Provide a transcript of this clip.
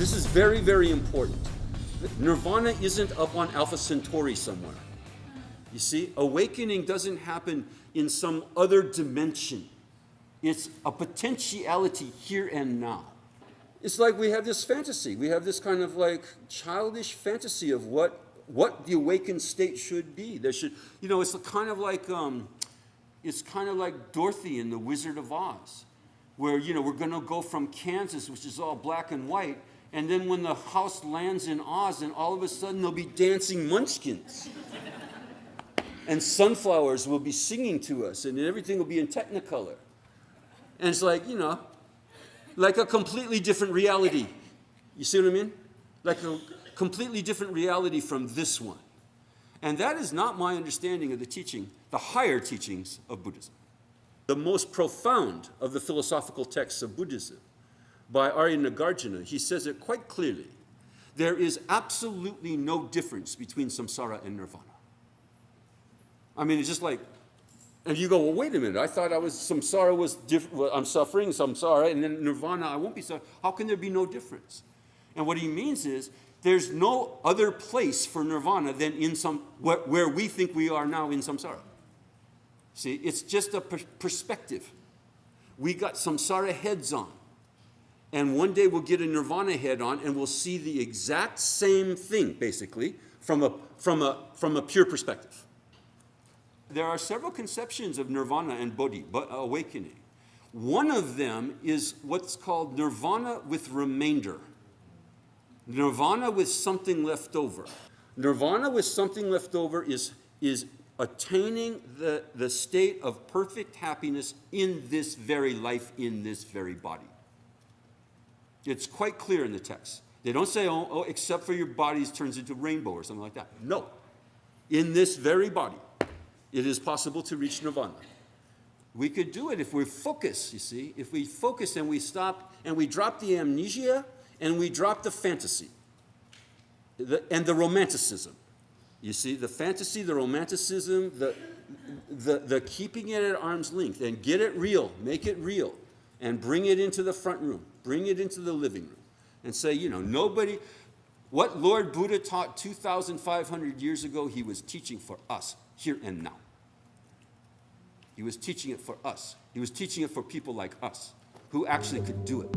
This is very, very important. Nirvana isn't up on Alpha Centauri somewhere. You see, awakening doesn't happen in some other dimension. It's a potentiality here and now. It's like we have this fantasy. We have this kind of like childish fantasy of what the awakened state should be. There should, it's kind of like Dorothy in The Wizard of Oz, where, we're going to go from Kansas, which is all black and white, and then when the house lands in Oz, and all of a sudden there'll be dancing munchkins. And sunflowers will be singing to us, and everything will be in Technicolor. And it's like, like a completely different reality. You see what I mean? Like a completely different reality from this one. And that is not my understanding of the teaching, the higher teachings of Buddhism. The most profound of the philosophical texts of Buddhism, by Arya Nagarjuna, he says it quite clearly. There is absolutely no difference between samsara and nirvana. I mean, it's just like, and you go, well, wait a minute, I thought samsara was different, well, I'm suffering, samsara, and then nirvana, I won't be suffering. How can there be no difference? And what he means is, there's no other place for nirvana than in where we think we are now in samsara. See, it's just a perspective. We got samsara heads on. And one day we'll get a nirvana head on, and we'll see the exact same thing, basically, from a pure perspective. There are several conceptions of nirvana and bodhi, awakening. One of them is what's called nirvana with remainder. Nirvana with something left over. Nirvana with something left over is attaining the state of perfect happiness in this very life, in this very body. It's quite clear in the text. They don't say, oh, except for your body turns into rainbow or something like that. No. In this very body, it is possible to reach nirvana. We could do it if we focus, you see. If we focus and we stop and we drop the amnesia and we drop the fantasy and the romanticism. You see, the fantasy, the romanticism, the keeping it at arm's length, and get it real, make it real, and bring it into the front room, bring it into the living room, and say, what Lord Buddha taught 2,500 years ago, he was teaching for us here and now. He was teaching it for us. He was teaching it for people like us who actually could do it.